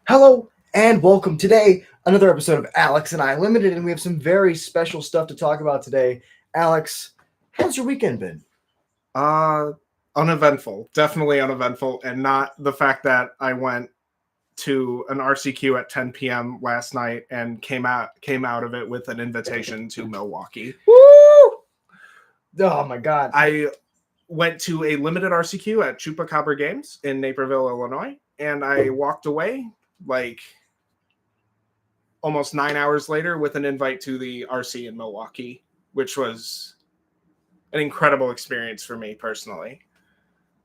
Hello and welcome. Today, another episode of Alex and I Limited, and we have some very special stuff to talk about today. Alex, how's your weekend been? Uneventful. Definitely uneventful, and not the fact that I went to an RCQ at 10 p.m. last night and came out of it with an invitation to Milwaukee. Woo! Oh my God. I went to a limited RCQ at Chupacabra Games in Naperville, Illinois, and I walked away like almost 9 hours later with an invite to the RC in Milwaukee, which was an incredible experience for me personally,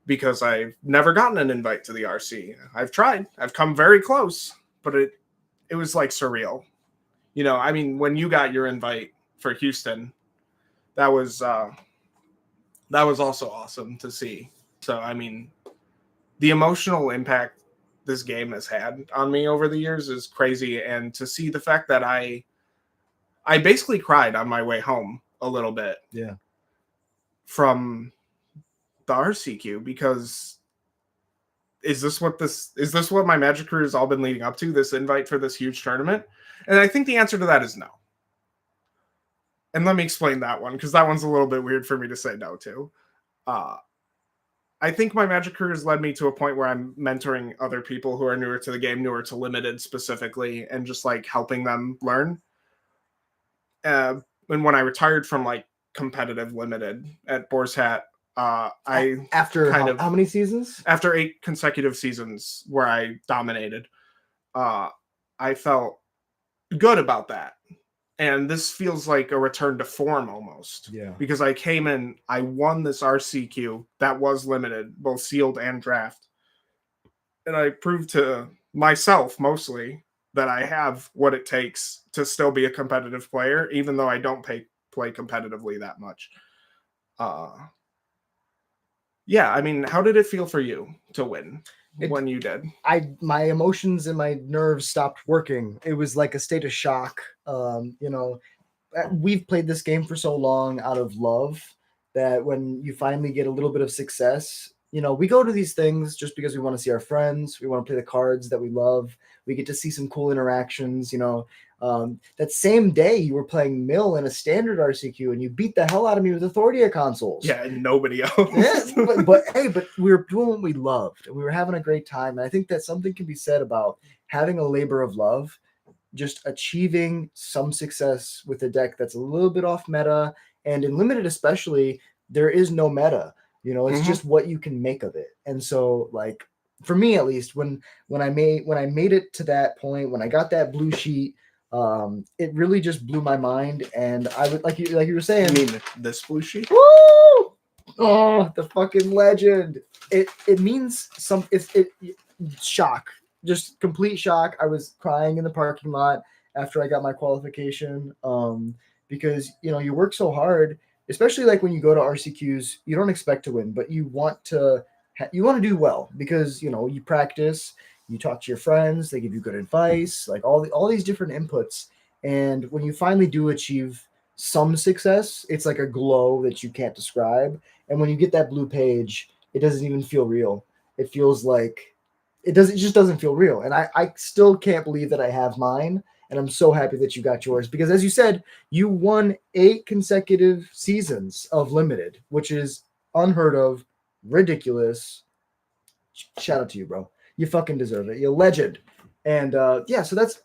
because I've never gotten an invite to the RC. I've tried. I've come very close, but it was like surreal. You know, I mean, when you got your invite for Houston, that was also awesome to see. So, I mean, the emotional impact this game has had on me over the years is crazy, and to see the fact that I basically cried on my way home a little bit. Yeah. From the RCQ, because is this what my Magic career has all been leading up to, this invite for this huge tournament? And I think the answer to that is no. And let me explain that one, because that one's a little bit weird for me to say no to. I think my Magic career has led me to a point where I'm mentoring other people who are newer to the game, newer to Limited specifically, and just like helping them learn. And when I retired from like competitive Limited at Boar's Hat, After how many seasons? After 8 consecutive seasons where I dominated, I felt good about that. And this feels like a return to form almost. Yeah. Because I came in, I won this RCQ that was limited, both sealed and draft. And I proved to myself mostly that I have what it takes to still be a competitive player, even though I don't play competitively that much. Yeah, I mean, how did it feel for you to win when you did? My emotions and my nerves stopped working. It was like a state of shock. We've played this game for so long out of love that when you finally get a little bit of success, we go to these things just because we want to see our friends. We want to play the cards that we love. We get to see some cool interactions. That same day you were playing Mill in a standard RCQ and you beat the hell out of me with Authority consoles. Yeah, and nobody else. Yeah, but we were doing what we loved and we were having a great time. And I think that something can be said about having a labor of love, just achieving some success with a deck that's a little bit off meta. And in Limited especially, there is no meta. It's just what you can make of it. And so, like, for me at least, when I made it to that point, when I got that blue sheet, it really just blew my mind. And I would like you were saying. You mean this blue sheet? Woo! Oh, the fucking legend! It means shock, just complete shock. I was crying in the parking lot after I got my qualification, because you work so hard. Especially like when you go to RCQs, you don't expect to win, but you want to do well because you practice, you talk to your friends, they give you good advice, like all these different inputs. And when you finally do achieve some success, it's like a glow that you can't describe. And when you get that blue page, it doesn't even feel real. It feels like it just doesn't feel real. And I still can't believe that I have mine. And I'm so happy that you got yours because, as you said, you won 8 consecutive seasons of Limited, which is unheard of, ridiculous. Shout out to you, bro. You fucking deserve it. You're a legend. And so that's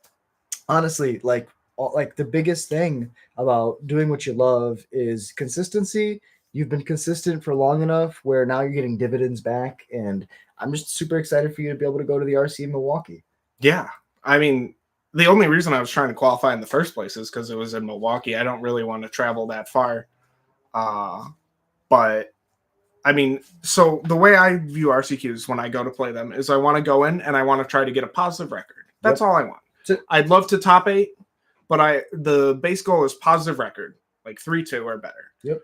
honestly like the biggest thing about doing what you love is consistency. You've been consistent for long enough where now you're getting dividends back. And I'm just super excited for you to be able to go to the RC in Milwaukee. Yeah. I mean, the only reason I was trying to qualify in the first place is because it was in Milwaukee. I don't really want to travel that far. But, I mean, so the way I view RCQs when I go to play them is I want to go in and I want to try to get a positive record. That's all I want. I'd love to top 8, but the base goal is positive record, like 3-2 or better. Yep.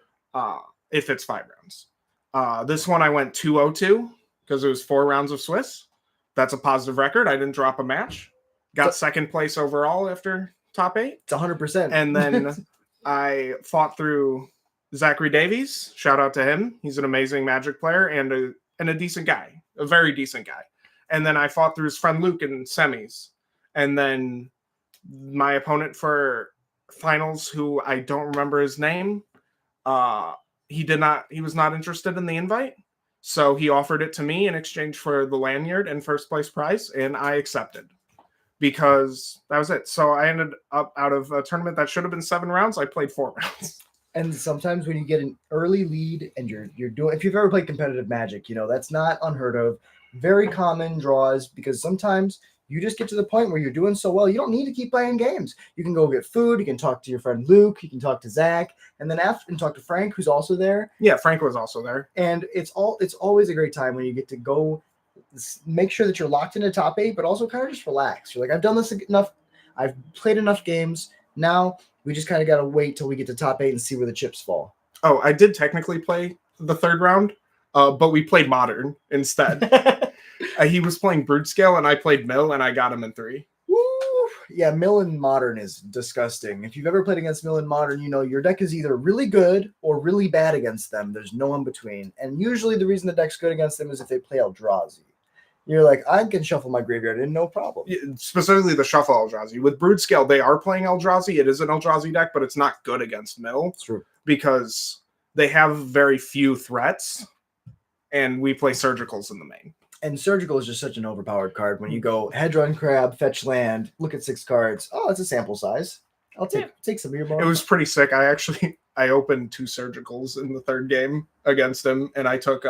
If it's 5 rounds. This one I went 2-0-2 because it was 4 rounds of Swiss. That's a positive record. I didn't drop a match. Got second place overall after top 8. It's 100%. And then I fought through Zachary Davies. Shout out to him. He's an amazing Magic player and a decent guy, a very decent guy. and then I fought through his friend Luke in semis, and then my opponent for finals, who I don't remember his name, he was not interested in the invite, so he offered it to me in exchange for the lanyard and first place prize, and I accepted because that was it. So I ended up out of a tournament that should have been 7 rounds, I played 4 rounds. And sometimes when you get an early lead and you're doing, if you've ever played competitive Magic, that's not unheard of. Very common draws, because sometimes you just get to the point where you're doing so well, you don't need to keep playing games. You can go get food. You can talk to your friend Luke. You can talk to Zach, and then talk to Frank, who's also there. Yeah, Frank was also there. And it's always a great time when you get to go make sure that you're locked into top 8, but also kind of just relax. You're like, I've done this enough. I've played enough games. Now we just kind of got to wait till we get to top 8 and see where the chips fall. Oh, I did technically play the 3rd round, but we played Modern instead. He was playing Brood Scale, and I played Mill, and I got him in 3. Woo! Yeah, Mill and Modern is disgusting. If you've ever played against Mill and Modern, your deck is either really good or really bad against them. There's no in between. And usually the reason the deck's good against them is if they play Eldrazi. You're like, I can shuffle my graveyard in no problem. Yeah, specifically the shuffle Eldrazi. With Brood Scale, they are playing Eldrazi. It is an Eldrazi deck, but it's not good against Mill. It's true. Because they have very few threats, and we play Surgicals in the main. And Surgical is just such an overpowered card. When you go Hedge Run Crab, fetch land, look at 6 cards. Oh, it's a sample size. I'll take some of your balls. It was pretty sick. I opened 2 Surgicals in the 3rd game against him, and I took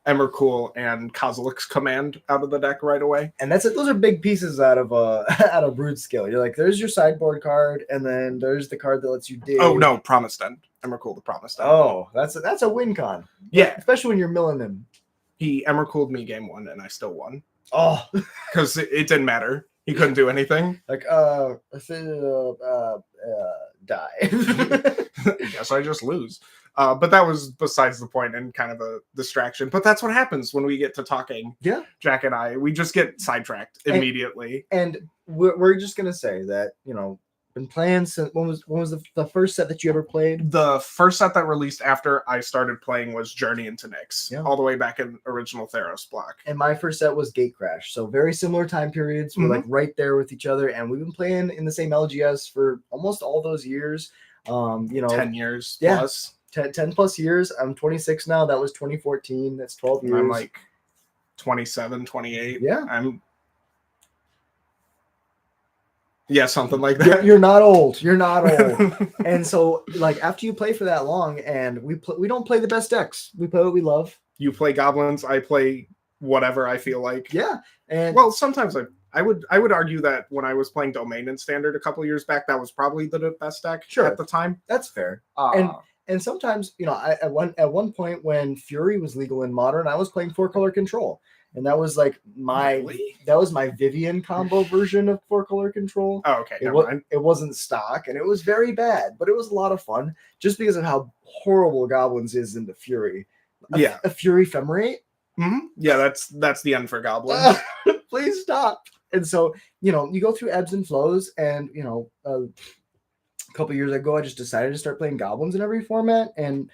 Emrakul and Kozilek's Command out of the deck right away. And that's it. Those are big pieces out of Brood Skill. You're like, there's your sideboard card, and then there's the card that lets you dig. Oh no, Promised End. Emrakul the Promised End. Oh, that's a win con. Yeah, especially when you're milling him. He Emrakul'd me game 1, and I still won. Oh, because it didn't matter. He couldn't do anything. Like die. Yes, I just lose. But that was besides the point and kind of a distraction. But that's what happens when we get to talking. Yeah, Jack and I, we just get sidetracked immediately. And we're just gonna say that been playing since when was the first set that you ever played? The first set that released after I started playing was Journey into Nyx, all the way back in original Theros block. And my first set was Gatecrash. So very similar time periods. We're like right there with each other, and we've been playing in the same LGS for almost all those years. 10 years plus. 10 plus years. I'm 26 now. That was 2014. That's 12 years. I'm like 27, 28. Yeah. Yeah, something like that. You're not old. You're not old. And so, like, after you play for that long, and we don't play the best decks. We play what we love. You play goblins. I play whatever I feel like. Yeah. And well, sometimes I would argue that when I was playing Domain and Standard a couple years back, that was probably the best deck at the time. That's fair. And sometimes, at one point when Fury was legal in Modern, I was playing 4-color Control. And that was like my Vivian combo version of 4-color Control. Oh, okay. It wasn't stock, and it was very bad, but it was a lot of fun just because of how horrible Goblins is into Fury. A Fury Ephemerate. Mm-hmm. Yeah, that's the end for Goblins. Please stop. And so, you go through ebbs and flows, and a couple years ago, I just decided to start playing Goblins in every format, and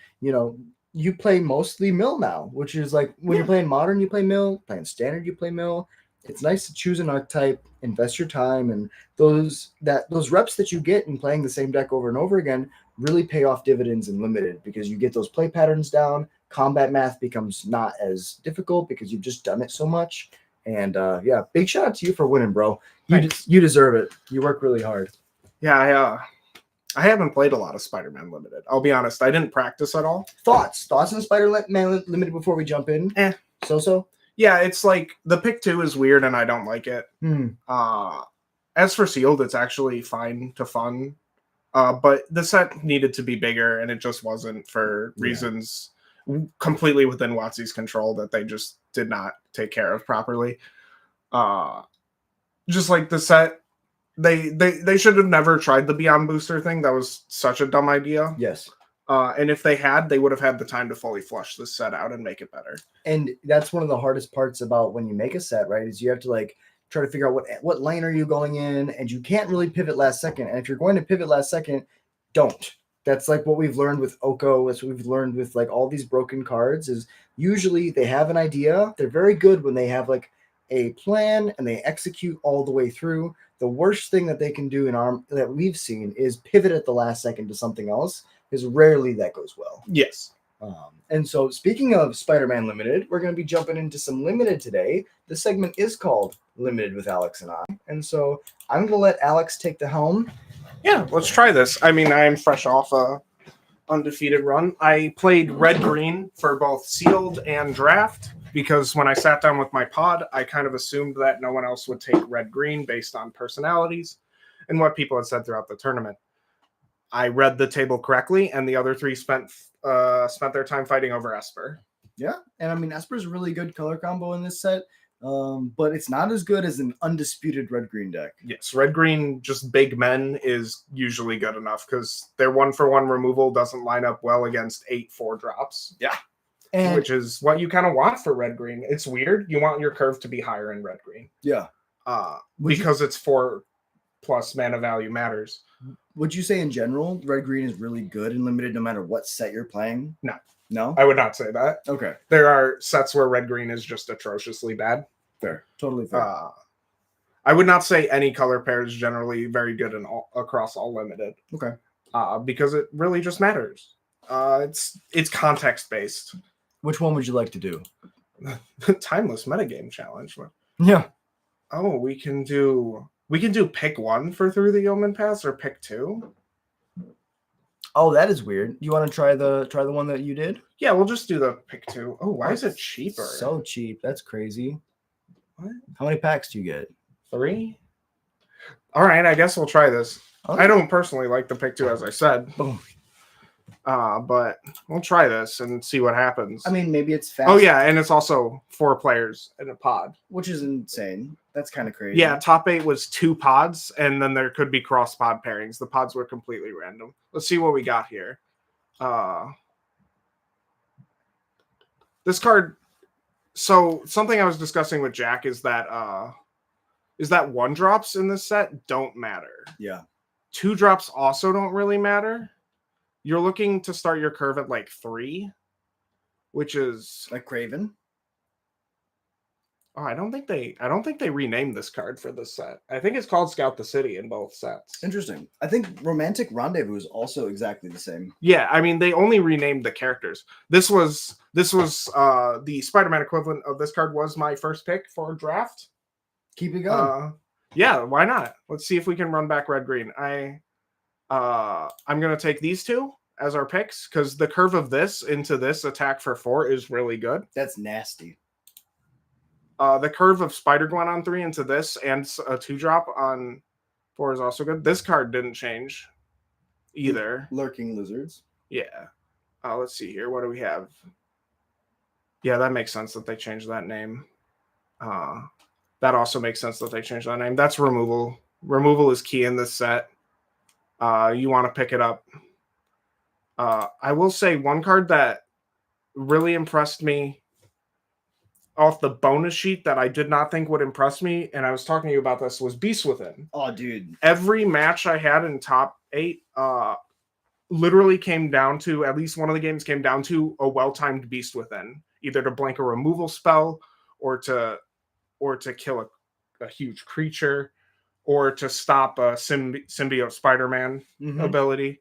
you play mostly Mill now, which is like when you're playing Modern, you play Mill, playing Standard, you play Mill. It's nice to choose an archetype, invest your time, and those reps that you get in playing the same deck over and over again really pay off dividends in Limited, because you get those play patterns down. Combat math becomes not as difficult because you've just done it so much. And big shout out to you for winning, bro. You deserve it. You work really hard. Yeah, I haven't played a lot of Spider-Man Limited. I'll be honest. I didn't practice at all. Thoughts on Spider-Man Limited before we jump in? So. Yeah, it's like the pick 2 is weird and I don't like it. As for Sealed, it's actually fine to fun. But the set needed to be bigger, and it just wasn't for reasons completely within WotC's control that they just did not take care of properly. Just like the set, they should have never tried the Beyond Booster thing. That was such a dumb idea. Yes. And if they had, they would have had the time to fully flush this set out and make it better. And that's one of the hardest parts about when you make a set, right? Is you have to try to figure out what lane are you going in, and you can't really pivot last second. And if you're going to pivot last second, don't. That's like what we've learned with Oko. That's what we've learned with all these broken cards. Is usually they have an idea. They're very good when they have a plan and they execute all the way through. The worst thing that they can do in ARM that we've seen is pivot at the last second to something else, because rarely that goes well. Yes. And so, speaking of Spider-Man Limited, we're going to be jumping into some Limited today. This segment is called Limited with Alex and I. And so, I'm going to let Alex take the helm. Yeah, let's try this. I mean, I'm fresh off a undefeated run. I played red-green for both sealed and draft because when I sat down with my pod, I kind of assumed that no one else would take red-green based on personalities and what people had said throughout the tournament. I read the table correctly, and the other three spent their time fighting over Esper. Yeah, and I mean, Esper's a really good color combo in this set, but it's not as good as an undisputed red-green deck. Yes, red-green, just big men is usually good enough because their 1-for-1 removal doesn't line up well against 8 4-drops. Yeah. And which is what you kind of want for red-green. It's weird. You want your curve to be higher in red-green. Yeah. Because it's 4+ mana value matters. Would you say in general, red-green is really good and limited no matter what set you're playing? No. No? I would not say that. Okay. There are sets where red-green is just atrociously bad. Fair. Totally fair. I would not say any color pair is generally very good across all limited. Okay. Because it really just matters. It's context-based. Which one would you like to do? Timeless metagame challenge. Yeah. Oh, we can do pick 1 for Through the Yeoman Pass or pick 2. Oh, that is weird. You want to try the one that you did? Yeah, we'll just do the pick 2. Oh, why is it cheaper? So cheap. That's crazy. What? How many packs do you get? 3? All right, I guess we'll try this. Okay. I don't personally like the pick 2, as I said. Boom. But we'll try this and see what happens. I mean, maybe it's fast. Oh, yeah, and it's also 4 players in a pod. Which is insane. That's kind of crazy. Yeah, top 8 was 2 pods, and then there could be cross-pod pairings. The pods were completely random. Let's see what we got here. This card... So, something I was discussing with Jack is that 1-drops in this set don't matter. Yeah. 2-drops also don't really matter. You're looking to start your curve at like 3, which is like Craven. Oh, I don't think they renamed this card for this set. I think it's called Scout the City in both sets. Interesting. I think Romantic Rendezvous is also exactly the same. Yeah, I mean they only renamed the characters. This was the Spider-Man equivalent of this card was my first pick for draft. Keep it going. Yeah, why not? Let's see if we can run back red green. I'm gonna take these 2 as our picks because the curve of this into this attack for 4 is really good. That's nasty. The curve of Spider-Gwen on 3 into this and a 2-drop on 4 is also good. This card didn't change either. Lurking Lizards. Yeah. Let's see here. What do we have? Yeah, that makes sense that they changed that name. That also makes sense that they changed that name. That's removal. Removal is key in this set. You want to pick it up. I will say one card that really impressed me off the bonus sheet that I did not think would impress me, and I was talking to you about this, was Beast Within. Oh, dude. Every match I had in top 8 literally came down to, at least one of the games came down to a well-timed Beast Within, either to blank a removal spell or to kill a huge creature or to stop a symbiote Spider-Man ability.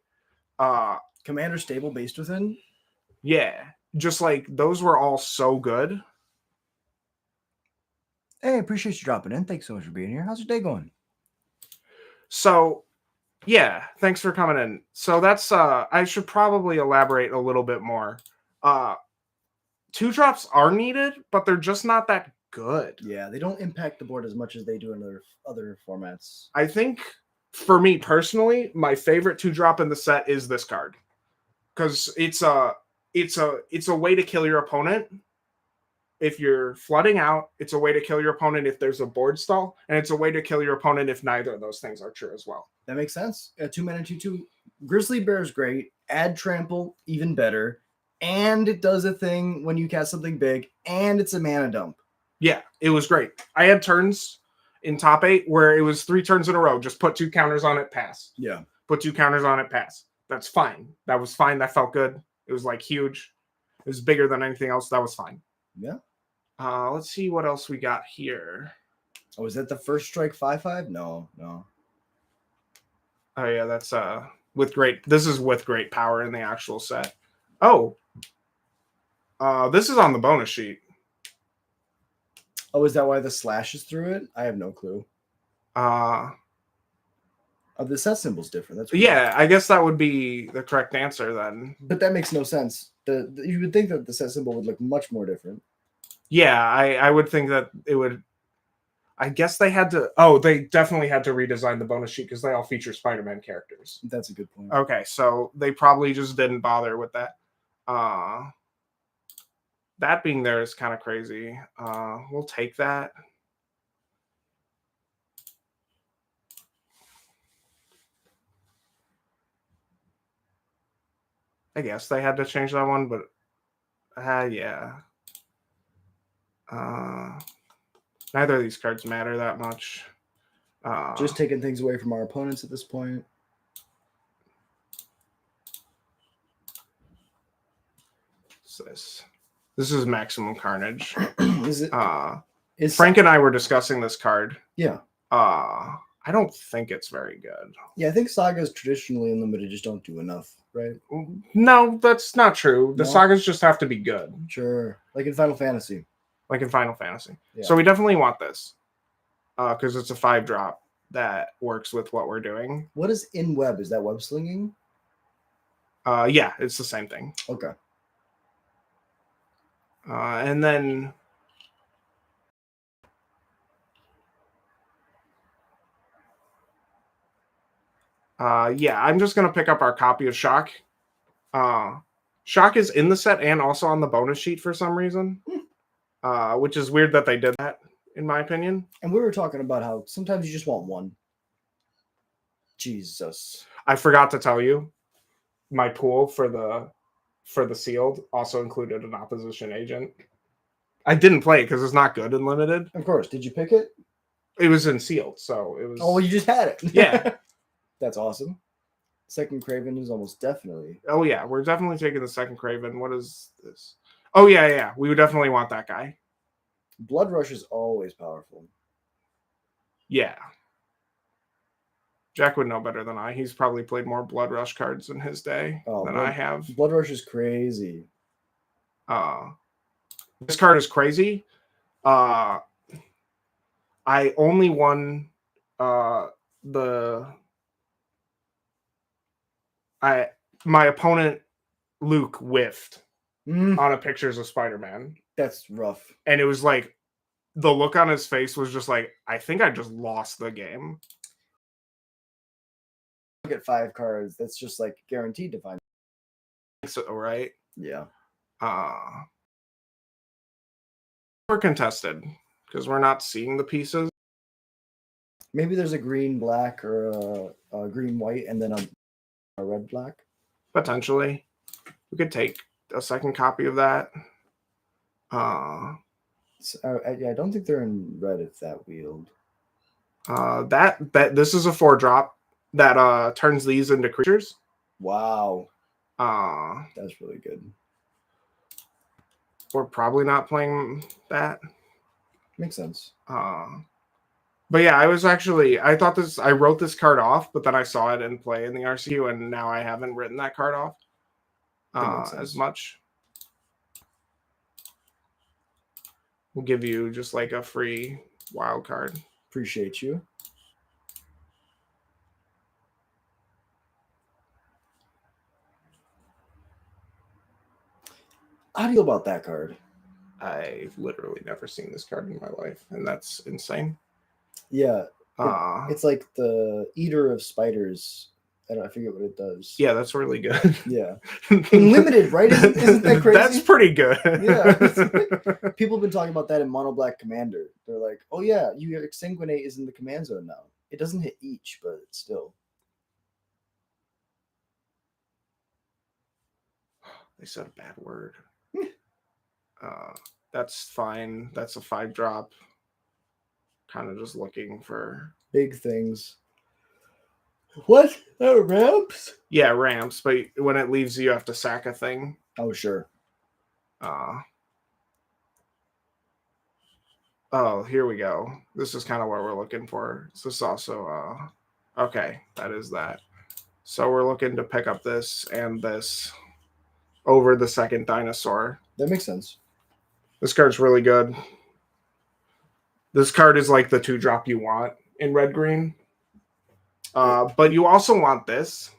Commander Stable Beast Within? Yeah. Just like those were all so good. Hey, appreciate you dropping in. Thanks so much for being here. How's your day going? So, yeah, thanks for coming in. So that's, I should probably elaborate a little bit more. 2-drops are needed, but they're just not that good. Yeah, they don't impact the board as much as they do in other formats. I think, for me personally, my favorite 2-drop in the set is this card. Because it's a way to kill your opponent. If you're flooding out, it's a way to kill your opponent if there's a board stall, and it's a way to kill your opponent if neither of those things are true as well. That makes sense. 2-mana 2/2. Grizzly Bear is great. Add Trample, even better. And it does a thing when you cast something big, and it's a mana dump. Yeah, it was great. I had turns in top 8 where it was 3 turns in a row. Just put 2 counters on it, pass. Yeah. Put 2 counters on it, pass. That's fine. That was fine. That felt good. It was like huge. It was bigger than anything else. That was fine. Yeah. Let's see what else we got here. Oh, is that the first strike 5/5? No. Oh yeah, that's with great. This is with great power in the actual set. Oh, this is on the bonus sheet. Oh, is that why the slash is through it? I have no clue. Oh, the set symbol's different. That's weird. Yeah, I guess that would be the correct answer then. But that makes no sense. You would think that the set symbol would look much more different. Yeah, I would think that it would. I guess they had to. Oh, they definitely had to redesign the bonus sheet because they all feature Spider-Man characters. That's a good point. Okay, so they probably just didn't bother with that. That being there is kind of crazy. We'll take that. I guess they had to change that one, but yeah. Neither of these cards matter that much. Just taking things away from our opponents at this point. What's this? This is Maximum Carnage. Is it? Frank and I were discussing this card. Yeah. I don't think it's very good. Yeah, I think sagas traditionally in limited just don't do enough, right? No, that's not true. The No? sagas just have to be good. Sure. Like in Final Fantasy. Like in Final Fantasy. Yeah. So we definitely want this. Because it's a 5-drop that works with what we're doing. What is in web? Is that web slinging? Yeah, it's the same thing. Okay. And then yeah, I'm just gonna pick up our copy of Shock. Shock is in the set and also on the bonus sheet for some reason. Which is weird that they did that, in my opinion. And we were talking about how sometimes you just want one. Jesus. I forgot to tell you, my pool for the sealed also included an opposition agent. I didn't play it because it's not good in limited. Of course. Did you pick it? It was in sealed, so it was. Oh, well, you just had it. Yeah. That's awesome. Second Craven is almost definitely. Oh yeah, we're definitely taking the second Craven. What is this? Oh yeah. We would definitely want that guy. Blood Rush is always powerful. Yeah. Jack would know better than I. He's probably played more Blood Rush cards in his day than I have. Blood Rush is crazy. This card is crazy. I only won my opponent Luke whiffed on a Pictures of Spider-Man. That's rough. And it was like the look on his face was just like, I think I just lost the game. Get 5 cards. That's just like guaranteed to find. So, right? Yeah. We're contested because we're not seeing the pieces. Maybe there's a green black or a green white and then a red black. Potentially. We could take a second copy of that. I don't think they're in red if that wheeled. This is a 4-drop that turns these into creatures. Wow. That's really good. We're probably not playing that. Makes sense. But yeah, I wrote this card off, but then I saw it in play in the RCQ, and now I haven't written that card off as much. We'll give you just like a free wild card. Appreciate you. How do you feel about that card? I've literally never seen this card in my life, and that's insane. Yeah. It's like the Eater of Spiders. I forget what it does. Yeah, that's really good. Yeah. Limited, right? Isn't that crazy? That's pretty good. Yeah. People have been talking about that in Mono Black Commander. They're like, oh yeah, you Exsanguinate is in the command zone now. It doesn't hit each, but still. They said a bad word. That's fine. That's a 5-drop. Kind of just looking for big things. What? Ramps? Yeah, ramps. But when it leaves you have to sack a thing. Oh, sure. Oh, here we go. This is kind of what we're looking for. Is this also okay, that is that. So we're looking to pick up this and this over the second dinosaur. That makes sense. This card's really good. This card is like the 2-drop you want in red green. But you also want this.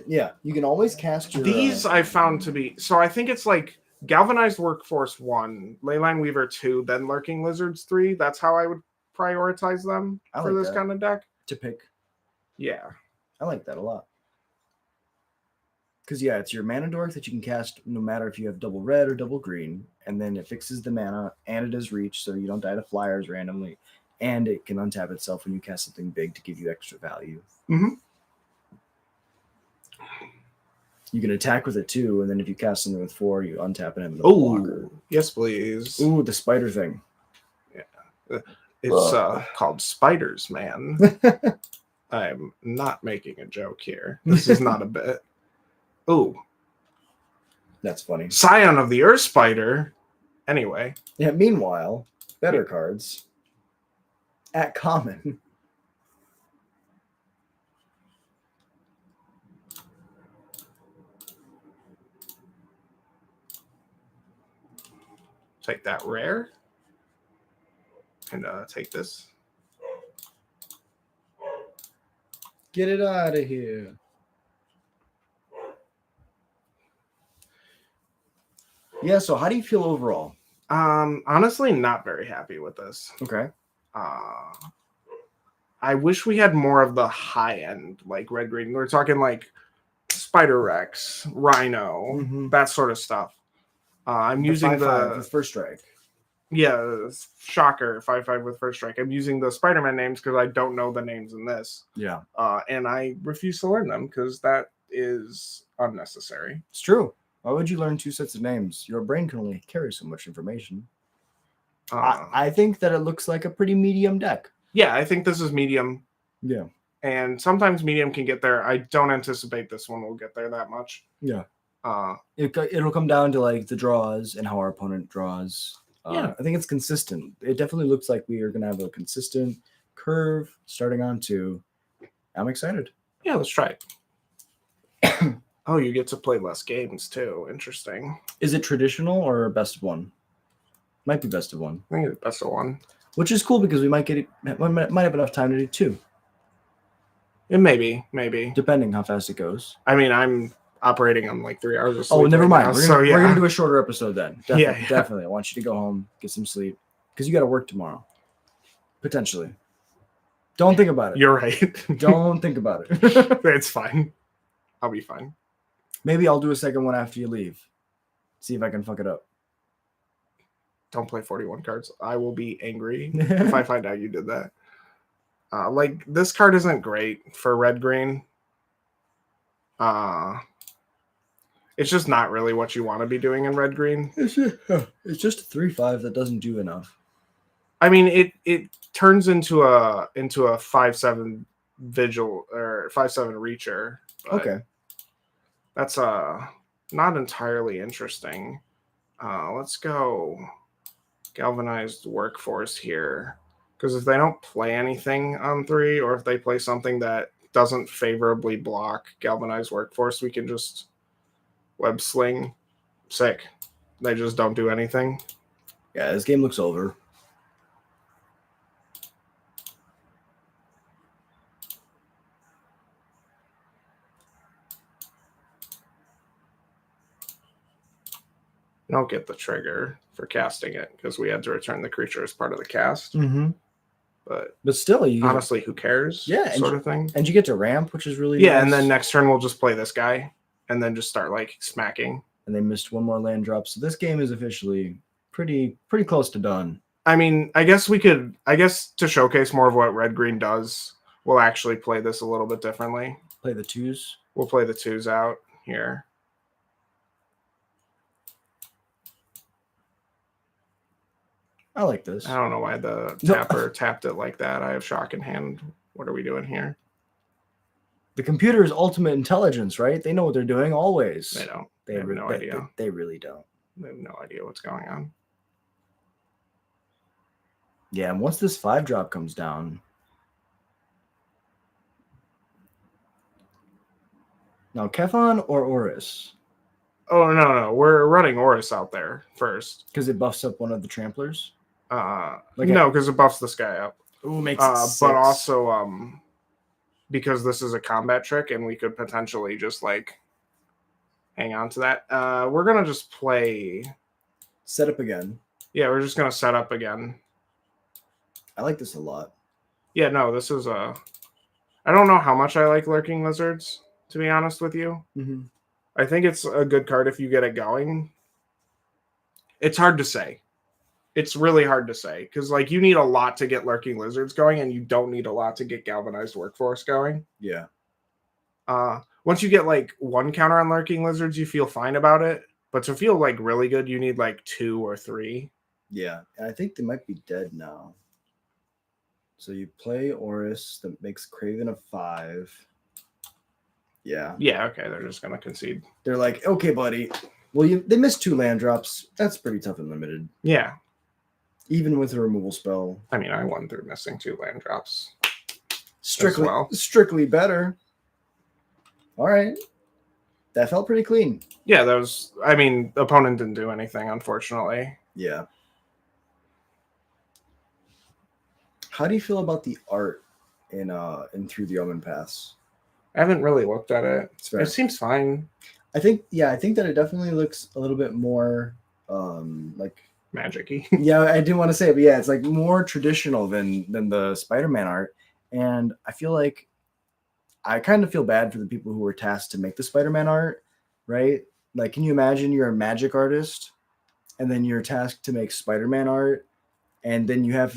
Yeah, you can always cast your... These I found to be... So I think it's like Galvanized Workforce 1, Leyline Weaver 2, then Lurking Lizards 3. That's how I would prioritize them for this kind of deck. To pick. Yeah. I like that a lot. Because, yeah, it's your mana dork that you can cast no matter if you have double red or double green. And then it fixes the mana, and it does reach, so you don't die to flyers randomly. And it can untap itself when you cast something big to give you extra value. Mm-hmm. You can attack with it too, and then if you cast something with 4, you untap it and the blocker. Yes, please. Ooh, the spider thing. Yeah. It's called Spiders, man. I'm not making a joke here. This is not a bit. Ooh. That's funny. Scion of the Earth Spider. Anyway. Yeah, meanwhile, better cards. At common. Take that rare. And take this. Get it out of here. Yeah, so how do you feel overall? Honestly, not very happy with this. Okay. I wish we had more of the high end, like red green. We're talking like Spider Rex, Rhino, that sort of stuff. I'm using the with first strike. Yeah, shocker, 5/5 with first strike. I'm using the Spider-Man names because I don't know the names in this. Yeah. And I refuse to learn them because that is unnecessary. It's true. Why would you learn 2 sets of names? Your brain can only carry so much information. I think that it looks like a pretty medium deck. Yeah, I think this is medium. Yeah. And sometimes medium can get there. I don't anticipate this one will get there that much. Yeah. It'll come down to like the draws and how our opponent draws. Yeah. I think it's consistent. It definitely looks like we are going to have a consistent curve starting on 2. I'm excited. Yeah, let's try it. Oh, you get to play less games too. Interesting. Is it traditional or best of 1? Might be best of 1. I think it's best of 1. Which is cool because we might have enough time to do 2. It maybe. Depending how fast it goes. I mean, I'm operating on like 3 hours of sleep. Oh, never mind. Now, we're going to do a shorter episode then. Definitely, yeah. Definitely. I want you to go home, get some sleep. Because you got to work tomorrow. Potentially. Don't think about it. You're right. Don't think about it. It's fine. I'll be fine. Maybe I'll do a second one after you leave. See if I can fuck it up. Don't play 41 cards. I will be angry if I find out you did that. Like, this card isn't great for red-green. It's just not really what you want to be doing in red-green. It's just a 3/5 that doesn't do enough. I mean, it turns into a 5/7 vigil or 5/7 reacher. Okay. That's not entirely interesting. Let's go Galvanized Workforce here. Because if they don't play anything on 3, or if they play something that doesn't favorably block Galvanized Workforce, we can just web sling. Sick. They just don't do anything. Yeah, this game looks over. Don't get the trigger for casting it because we had to return the creature as part of the cast. Mm-hmm. But still, honestly, who cares? Yeah, sort of thing. And you get to ramp, which is really nice. nice. And then next turn we'll just play this guy, and then just start like smacking. And they missed 1 more land drop, so this game is officially pretty close to done. I mean, I guess to showcase more of what red green does, we'll actually play this a little bit differently. Play the 2s. We'll play the 2s out here. I like this. I don't know why the tapper tapped it like that. I have shock in hand. What are we doing here? The computer is ultimate intelligence, right? They know what they're doing always. They don't. They have no idea. They really don't. They have no idea what's going on. Yeah, and once this 5-drop comes down. Now, Kefon or Oris? Oh no, we're running Oris out there first. Because it buffs up one of the tramplers? No, because it buffs this guy up. Ooh, makes it 6. But also because this is a combat trick and we could potentially just like hang on to that. We're gonna just play set up again. Yeah, we're just gonna set up again. I like this a lot. Yeah, no, this is I don't know how much I like Lurking Lizards, to be honest with you. Mm-hmm. I think it's a good card if you get it going. It's hard to say. It's really hard to say because like you need a lot to get Lurking Lizards going, and you don't need a lot to get Galvanized Workforce going. Yeah. Once you get like 1 counter on Lurking Lizards, you feel fine about it. But to feel like really good, you need like 2 or 3. Yeah, and I think they might be dead now. So you play Oris that makes Craven a 5. Yeah. Yeah, okay, they're just gonna concede. They're like, okay, buddy. Well, they missed 2 land drops. That's pretty tough and limited. Yeah. Even with a removal spell. I mean, I won through missing 2 land drops. Strictly better. All right. That felt pretty clean. Yeah, that was. I mean, the opponent didn't do anything, unfortunately. Yeah. How do you feel about the art in Through the Omen Pass? I haven't really looked at it. It seems fine. I think that it definitely looks a little bit more like magic-y. Yeah, I didn't want to say it, but yeah, it's like more traditional than the Spider-Man art. And I feel like I kind of feel bad for the people who were tasked to make the Spider-Man art, right? Like, can you imagine you're a magic artist and then you're tasked to make Spider-Man art, and then you have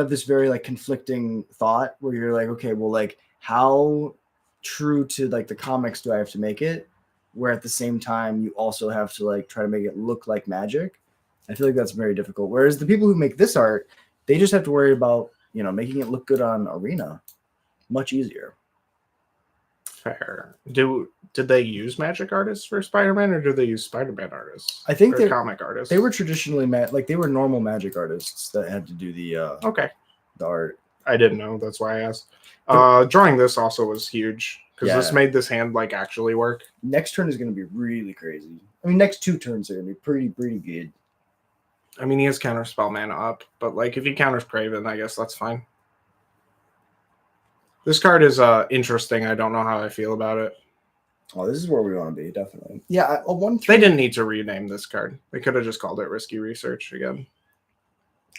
this very like conflicting thought where you're like, okay, well, like how true to like the comics do I have to make it? Where at the same time you also have to like try to make it look like magic. I feel like that's very difficult. Whereas the people who make this art, they just have to worry about, making it look good on Arena. Much easier. Fair. Did they use magic artists for Spider-Man, or did they use Spider-Man artists? I think they're comic artists. They were traditionally they were normal magic artists that had to do the the art. I didn't know. That's why I asked. Drawing this also was huge because this made this hand like actually work. Next turn is going to be really crazy. I mean, next 2 turns are going to be pretty good. I mean, he has counterspell mana up, but like if he counters Craven, I guess that's fine. This card is interesting. I don't know how I feel about it. Oh, this is where we want to be, definitely. Yeah, they didn't need to rename this card. They could have just called it Risky Research again.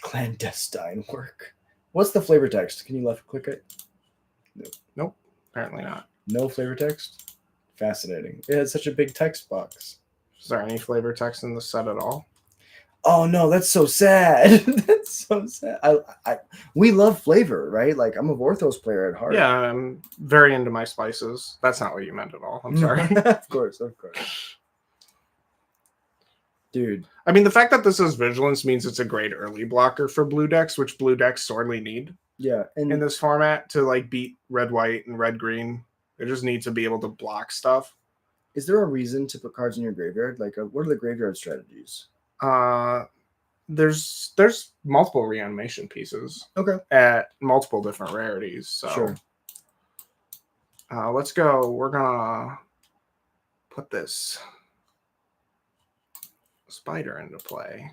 Clandestine work. What's the flavor text? Can you left click it? Nope. Apparently not. No flavor text? Fascinating. It had such a big text box. Is there any flavor text in the set at all? Oh no, that's so sad. That's so sad. We love flavor, right? Like I'm a Vorthos player at heart. Yeah, I'm very into my spices. That's not what you meant at all. I'm sorry. Of course. Dude. I mean, the fact that this is Vigilance means it's a great early blocker for blue decks, which blue decks sorely need. Yeah. And in this format to like beat red-white and red-green. They just need to be able to block stuff. Is there a reason to put cards in your graveyard? Like, what are the graveyard strategies? There's multiple reanimation pieces. Okay. At multiple different rarities. So sure. Let's go. We're gonna put this spider into play.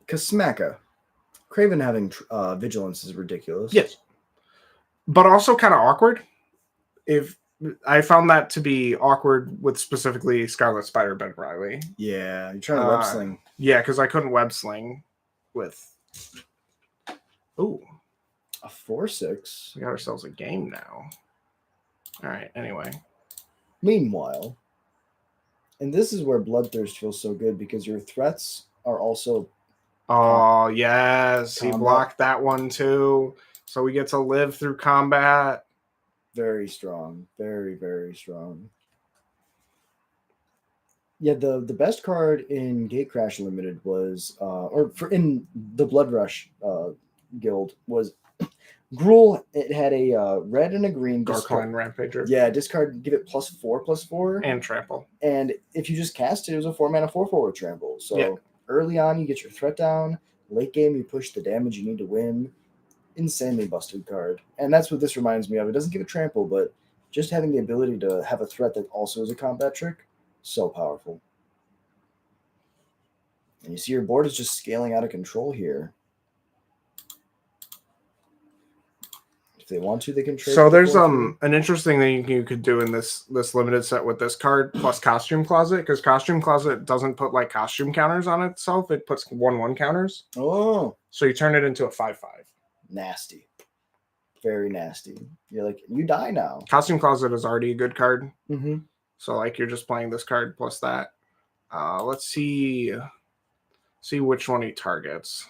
Kasmaka. Craven having vigilance is ridiculous. Yes. But also kind of awkward. If I found that to be awkward with specifically Scarlet Spider Ben Riley. Yeah, you're trying to web sling. Yeah, because I couldn't web sling with. Ooh, a 4/6. We got ourselves a game now. All right. Anyway. Meanwhile, and this is where Bloodthirst feels so good because your threats are also. Oh yes, combat. He blocked that one too, so we get to live through combat. Very strong. Very strong. Yeah, the best card in Gatecrash Limited was in the Blood Rush guild was Gruul. It had a red and a green Garcoin Rampager. Yeah, discard, give it +4/+4 and trample. And if you just cast it, it was a 4-mana 4/4 with trample. So Early on, you get your threat down. Late game, you push the damage you need to win. Insanely busted card. And that's what this reminds me of. It doesn't give a trample, but just having the ability to have a threat that also is a combat trick, so powerful. And you see your board is just scaling out of control here. If they want to, they can trade. So there's an interesting thing you could do in this limited set with this card plus Costume Closet, because Costume Closet doesn't put like costume counters on itself. It puts 1/1 counters. Oh, so you turn it into a 5/5. Nasty, very nasty. You're like, you die now. Costume Closet is already a good card. Mm-hmm. So like you're just playing this card plus that. Let's see which one he targets.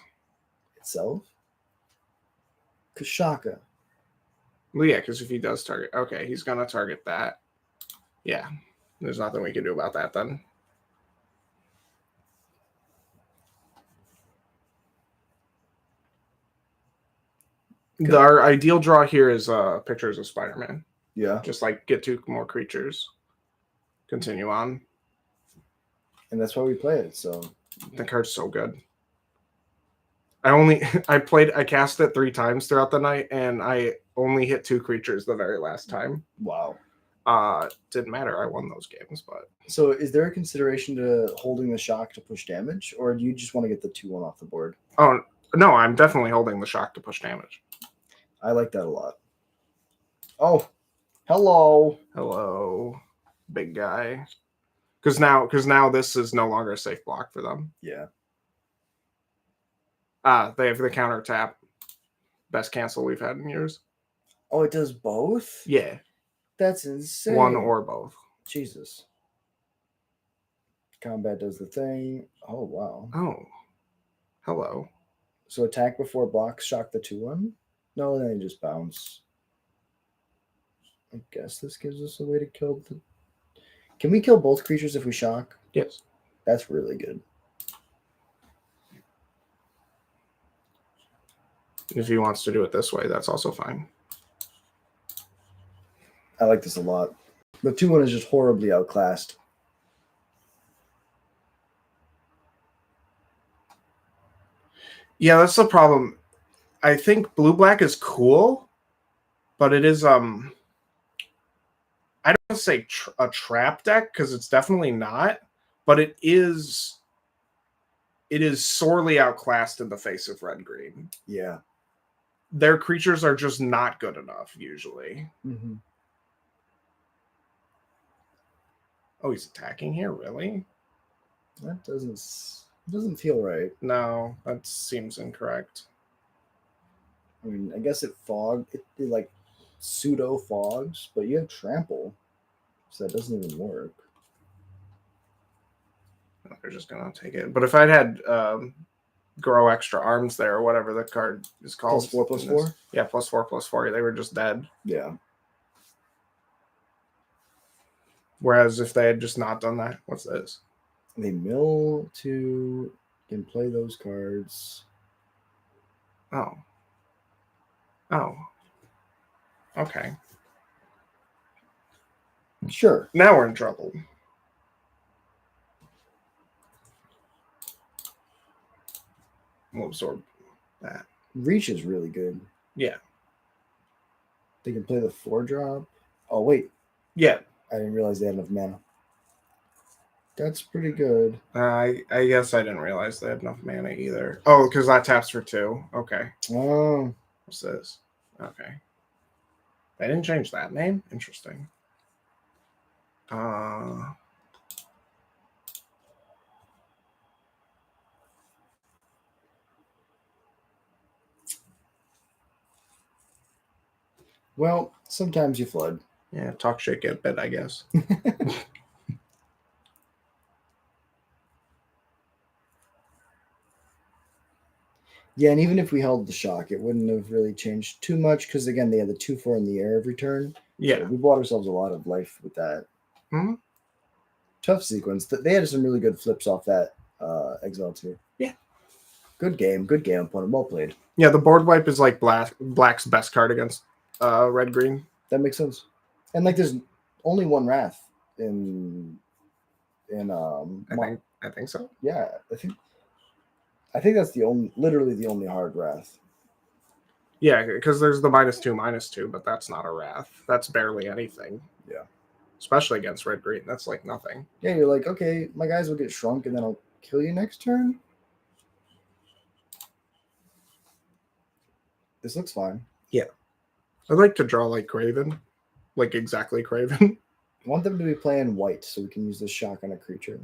Itself. Kashaka. Well, yeah, because if he does target, okay, he's gonna target that. Yeah, there's nothing we can do about that then. Our ideal draw here is pictures of Spider-Man. Yeah. Just like get 2 more creatures. Continue on. And that's why we play it. So the card's so good. I cast it 3 times throughout the night, and I only hit 2 creatures the very last time. Wow. Didn't matter. I won those games, but so is there a consideration to holding the shock to push damage, or do you just want to get the 2/1 off the board? Oh no, I'm definitely holding the shock to push damage. I like that a lot. Oh, hello, big guy. Because now this is no longer a safe block for them. Yeah. They have the counter tap. Best cancel we've had in years. Oh, it does both? Yeah. That's insane. One or both. Jesus. Combat does the thing. Oh, wow. Oh. Hello. So attack before blocks, shock the 2/1? No, then they just bounce. I guess this gives us a way to kill the... Can we kill both creatures if we shock? Yes. That's really good. If he wants to do it this way, that's also fine. I like this a lot. The 2/1 is just horribly outclassed. Yeah, that's the problem. I think blue-black is cool, but it is I don't want to say a trap deck because it's definitely not, but it is sorely outclassed in the face of red-green. Yeah. Their creatures are just not good enough usually. Mm-hmm. Oh, he's attacking here, really? That doesn't feel right. No, that seems incorrect. I mean, I guess it like pseudo fogs, but you have trample, so that doesn't even work. They're just gonna take it. But if I'd had grow extra arms there or whatever the card is called, +4/+4. Yeah, +4/+4. They were just dead. Yeah. Whereas if they had just not done that, what's this? They mill to can play those cards. Oh. Okay. Sure. Now we're in trouble. We'll absorb that. Reach is really good. Yeah. They can play the 4-drop. Oh, wait. Yeah. I didn't realize they had enough mana. That's pretty good. I guess I didn't realize they had enough mana either. Oh, because that taps for 2. Okay. Oh. What's this? Okay. They didn't change that name? Interesting. Well, sometimes you flood. Yeah, talk shit, get bit, I guess. Yeah, and even if we held the shock, it wouldn't have really changed too much because, again, they had the 2/4 in the air every turn. Yeah. So we bought ourselves a lot of life with that. Mm-hmm. Tough sequence. They had some really good flips off that Exile too. Yeah. Good game, opponent. Well played. Yeah, the board wipe is like Black's best card against red-green. That makes sense. And like there's only one Wrath in I think so. yeah, I think I think that's literally the only hard wrath. Yeah, because there's the -2/-2, but that's not a wrath. That's barely anything. Yeah. Especially against red-green. That's like nothing. Yeah, you're like, okay, my guys will get shrunk and then I'll kill you next turn. This looks fine. Yeah. I'd like to draw like Craven. Like exactly Craven. I want them to be playing white so we can use this shock on a creature.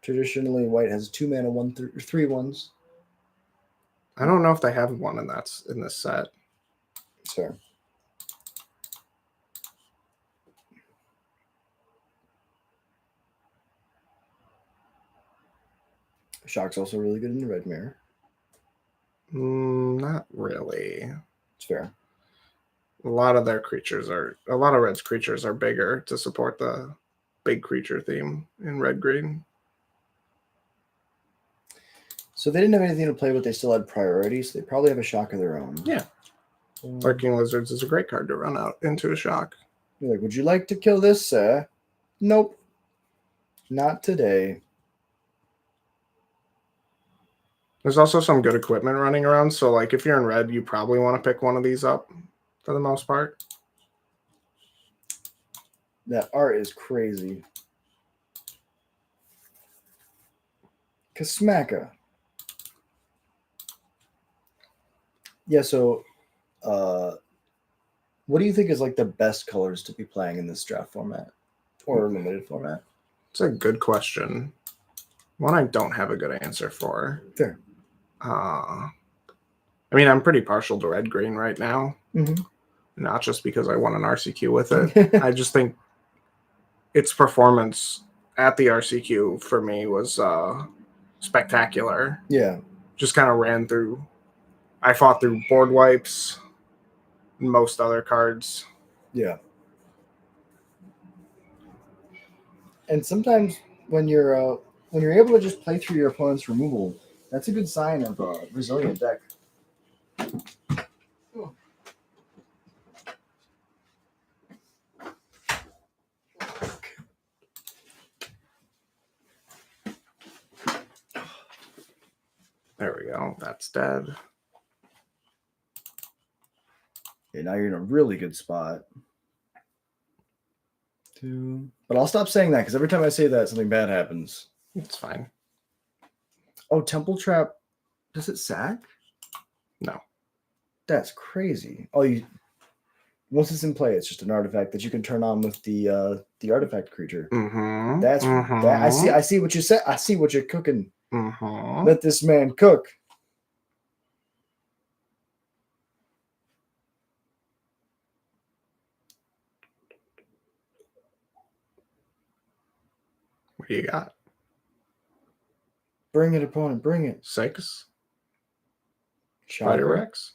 Traditionally, white has 2 mana, 3/1s. I don't know if they have one in this set. It's fair. Shock's also really good in the red mirror. Not really. It's fair. A lot of red's creatures are bigger to support the big creature theme in red-green. So they didn't have anything to play with. They still had priority, so they probably have a shock of their own. Yeah. Lurking Lizards is a great card to run out into a shock. You're like, would you like to kill this, sir? Nope. Not today. There's also some good equipment running around, so like if you're in red, you probably want to pick one of these up for the most part. That art is crazy. Kasmaka. Yeah, so what do you think is like the best colors to be playing in this draft format or limited format? It's a good question. One I don't have a good answer for. Fair. I mean, I'm pretty partial to red-green right now. Mm-hmm. Not just because I won an RCQ with it. I just think its performance at the RCQ for me was spectacular. Yeah. Just kind of ran through. I fought through board wipes and most other cards. Yeah. And sometimes when you're able to just play through your opponent's removal, that's a good sign of a resilient deck. There we go. That's dead. Okay, now you're in a really good spot. But I'll stop saying that because every time I say that, something bad happens. It's fine. Oh, Temple Trap. Does it sack? No. That's crazy. Oh, once it's in play, it's just an artifact that you can turn on with the artifact creature. Mm-hmm. That. I see what you said. I see what you're cooking. Mm-hmm. Let this man cook. What do you got? Bring it, opponent. Bring it. 6. Shocker. Rex.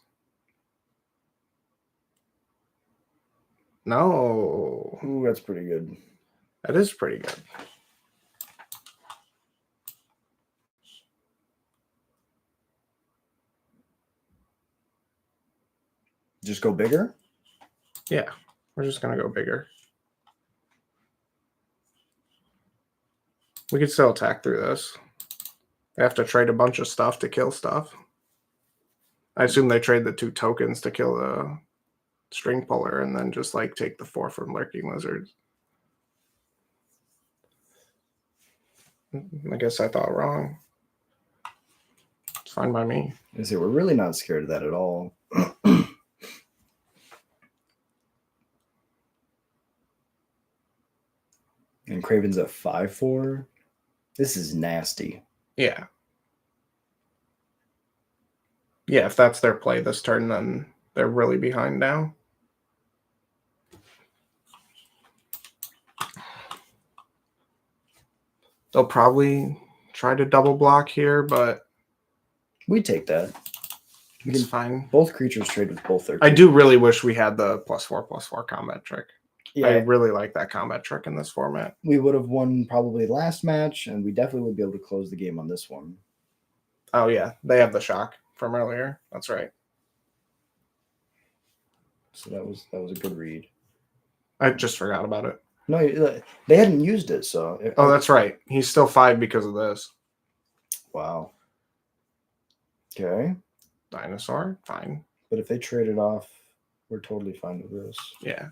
No. Ooh, that's pretty good. That is pretty good. Just go bigger? Yeah. We're just going to go bigger. We could still attack through this. They have to trade a bunch of stuff to kill stuff. I assume they trade the 2 tokens to kill the string puller and then just like take the 4 from Lurking Lizards. I guess I thought wrong. It's fine by me. I say we're really not scared of that at all. And Craven's at 5/4. This is nasty. Yeah. Yeah, if that's their play this turn, then they're really behind now. They'll probably try to double block here, but We take that. it's fine. Both creatures trade with both their I do really wish we had the +4/+4 combat trick. Yeah, I really like that combat trick in this format. we would have won probably last match, and we definitely would be able to close the game on this one. Oh, yeah. They have the shock from earlier. That's right. So that was a good read. I just forgot about it. No, they hadn't used it, so. Oh, that's right. He's still 5 because of this. Wow. Okay. Dinosaur, fine. But if they trade it off, we're totally fine with this. Yeah.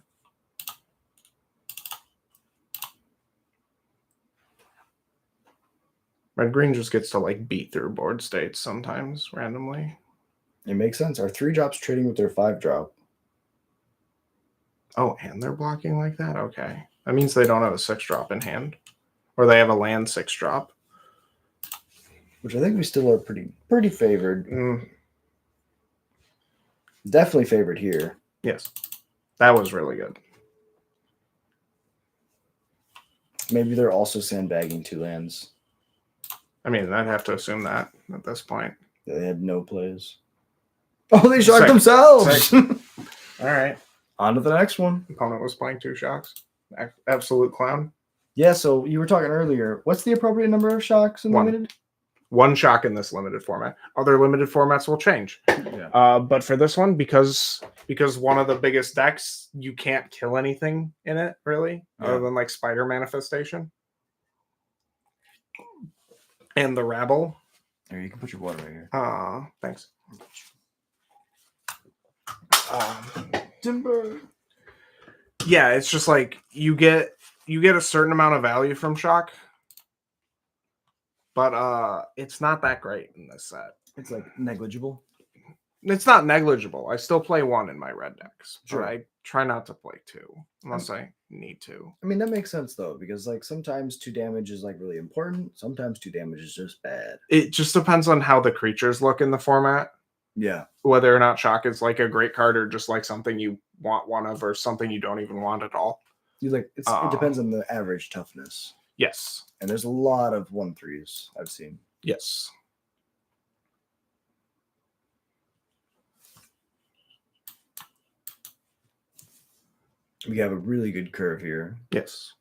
Red green just gets to like beat through board states sometimes randomly. It makes sense. Our 3-drop's trading with their 5-drop. Oh, and they're blocking like that? Okay. That means they don't have a 6-drop in hand. Or they have a land 6-drop. Which I think we still are pretty favored. Mm, Definitely favored here. yes. That was really good. Maybe they're also sandbagging 2 lands. I mean, I'd have to assume that at this point. They had no plays. Oh, they shocked Sick. themselves! Sick. All right. On to the next one. Opponent was playing 2 shocks. Absolute clown. Yeah, so you were talking earlier. What's the appropriate number of shocks in 1. limited? 1 shock in this limited format. Other limited formats will change. Yeah. But for this one, because one of the biggest decks, you can't kill anything in it, really, other than like Spider Manifestation. And the Rabble. There, you can put your water right here. Thanks. Timber. Yeah, it's just like you get a certain amount of value from shock, but it's not that great in this set. It's like negligible. It's not negligible. I still play 1 in my red decks, Sure. but I try not to play 2 unless I need to. I mean, that makes sense though, because like sometimes 2 damage is like really important. Sometimes 2 damage is just bad. It just depends on how the creatures look in the format. Yeah. Whether or not shock is like a great card or just like something you want one of or something you don't even want at all. You like it depends on the average toughness. Yes. And there's a lot of 1/3s I've seen. Yes. We have a really good curve here. Yes.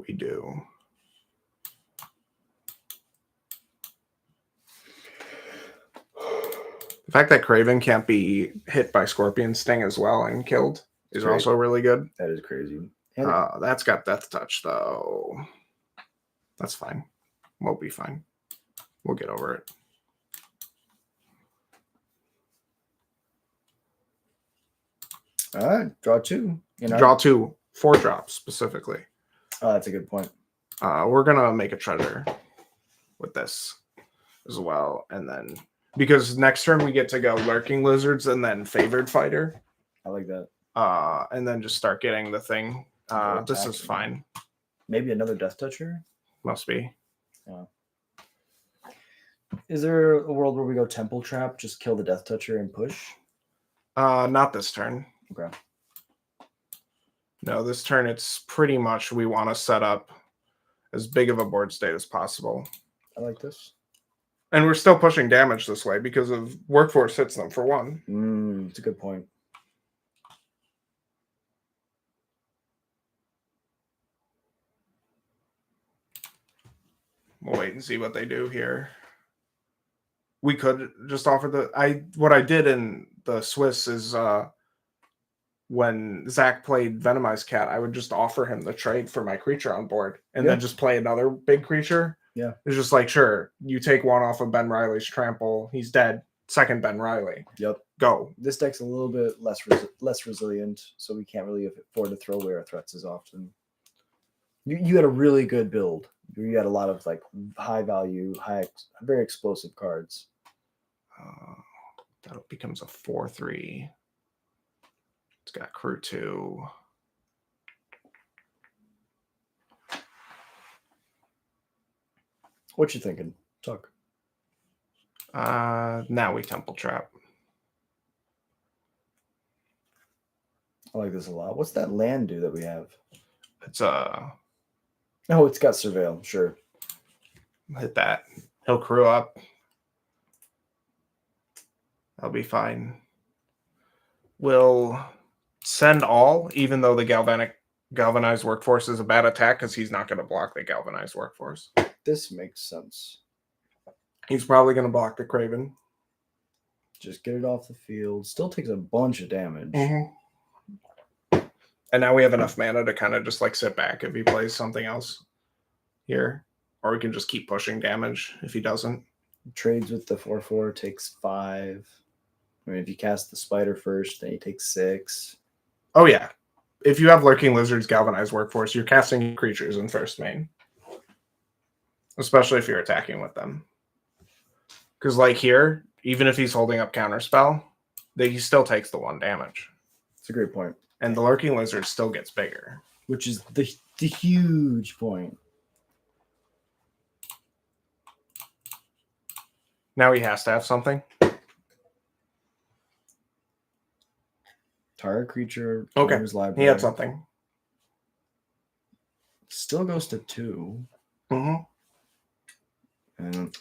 We do. The fact that Craven can't be hit by Scorpion Sting as well and killed is Great. also really good. That is crazy. And That's got Death Touch, though. That's fine. We'll be fine. We'll get over it. all right, draw 2. You know? Draw 2, 4 drops specifically. Oh, that's a good point. We're going to make a treasure with this as well. And then, because next turn we get to go Lurking Lizards and then Favored Fighter. I like that. And then just start getting the thing. This is fine. Maybe another Death Toucher? Must be. Yeah. Is there a world where we go Temple Trap, just kill the Death Toucher and push? Not this turn. Okay. No, this turn it's pretty much we want to set up as big of a board state as possible. I like this. And we're still pushing damage this way because of Workforce hits them for 1. It's a good point. We'll wait and see what they do here. We could just offer what I did in the Swiss is when Zach played Venomized Cat, I would just offer him the trade for my creature on board and then just play another big creature. Yeah. It's just like, sure, you take 1 off of Ben Riley's trample, he's dead. Second Ben Riley. Yep. Go. This deck's a little bit less resilient, so we can't really afford to throw away our threats as often. You had a really good build. You had a lot of like high value, very explosive cards. That becomes a 4/3. It's got crew 2. What you thinking? Talk. Now we Temple Trap. I like this a lot. What's that land do that we have? It's Oh, it's got Surveil. Sure. hit that. He'll crew up. That'll be fine. We'll send all, even though the galvanized workforce is a bad attack because he's not going to block the galvanized workforce. This makes sense. He's probably going to block the Craven. Just get it off the field. Still takes a bunch of damage. And now we have enough mana to kind of just like sit back if he plays something else here. Or we can just keep pushing damage if he doesn't. Trades with the 4/4 takes 5. I mean, if you cast the spider first, then he takes 6. Oh yeah. If you have Lurking Lizard's Galvanized Workforce, you're casting creatures in first main. Especially if you're attacking with them. Because like here, even if he's holding up Counterspell, he still takes the 1 damage. That's a great point. And the Lurking Lizard still gets bigger. Which is the huge point. Now he has to have something. Target creature. Okay. Library. He had something. Still goes to 2. Mm-hmm. And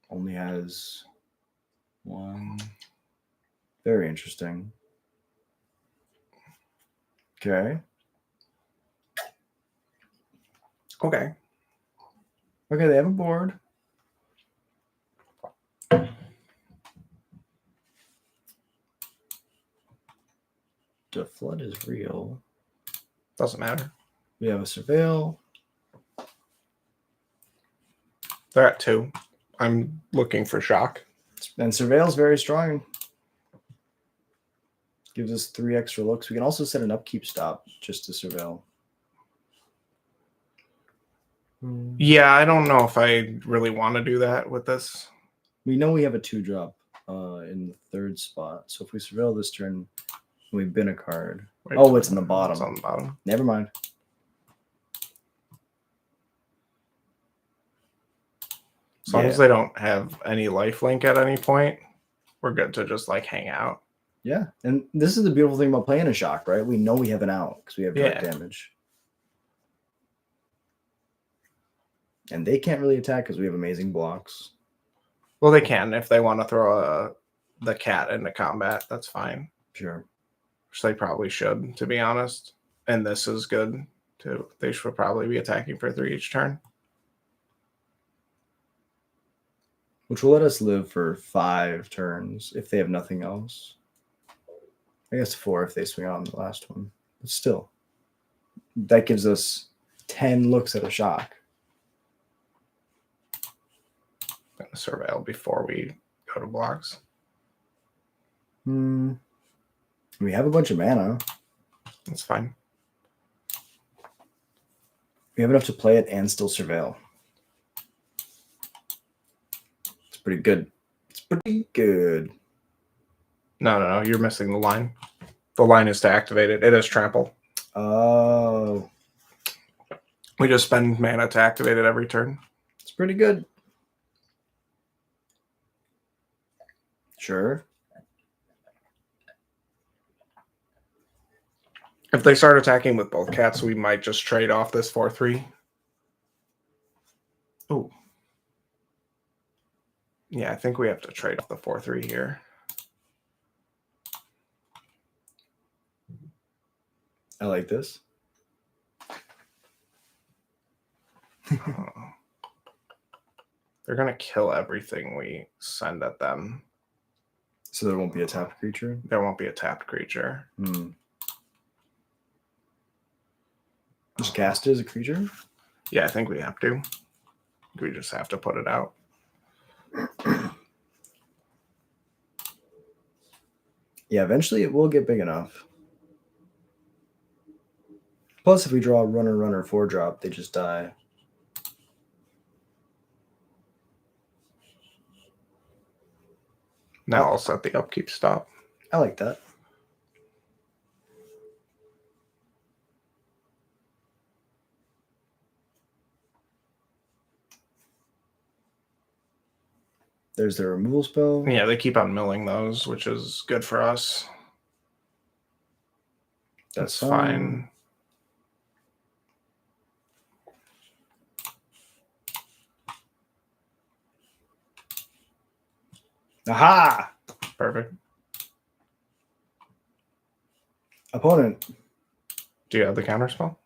only has 1. Very interesting. Okay. Okay. Okay, they have a board. The flood is real. Doesn't matter. We have a surveil. They're at 2. I'm looking for shock. And surveil's very strong. Gives us 3 extra looks. We can also set an upkeep stop just to surveil. Yeah, I don't know if I really want to do that with this. We know we have a 2-drop in the 3rd spot. So if we surveil this turn, we bin a card. Wait, oh, it's in the bottom. It's on the bottom. Never mind. As long as they don't have any lifelink at any point, we're good to just like hang out. Yeah, and this is the beautiful thing about playing a shock, right? We know we have an out because we have direct damage. And they can't really attack because we have amazing blocks. Well, they can if they want to throw the cat into combat. That's fine. Sure. Which they probably should, to be honest. And this is good, too. They should probably be attacking for 3 each turn. Which will let us live for 5 turns if they have nothing else. I guess 4 if they swing out on the last one. But still, that gives us 10 looks at a shock. Gonna surveil before we go to blocks. We have a bunch of mana. That's fine. We have enough to play it and still surveil. It's pretty good. It's pretty good. No. You're missing the line. The line is to activate it. It is trample. Oh. We just spend mana to activate it every turn. It's pretty good. Sure. If they start attacking with both cats, we might just trade off this 4/3. Oh. Yeah, I think we have to trade off the 4/3 here. I like this. They're going to kill everything we send at them. So there won't be a tapped creature? There won't be a tapped creature. Just cast it as a creature? Yeah, I think we have to. We just have to put it out. Yeah, eventually it will get big enough. Plus, if we draw a runner 4-drop, they just die. Now I'll set the upkeep stop. I like that. There's the removal spell. Yeah, they keep on milling those, which is good for us. That's fine. Aha! Perfect. Opponent. Do you have the counter spell?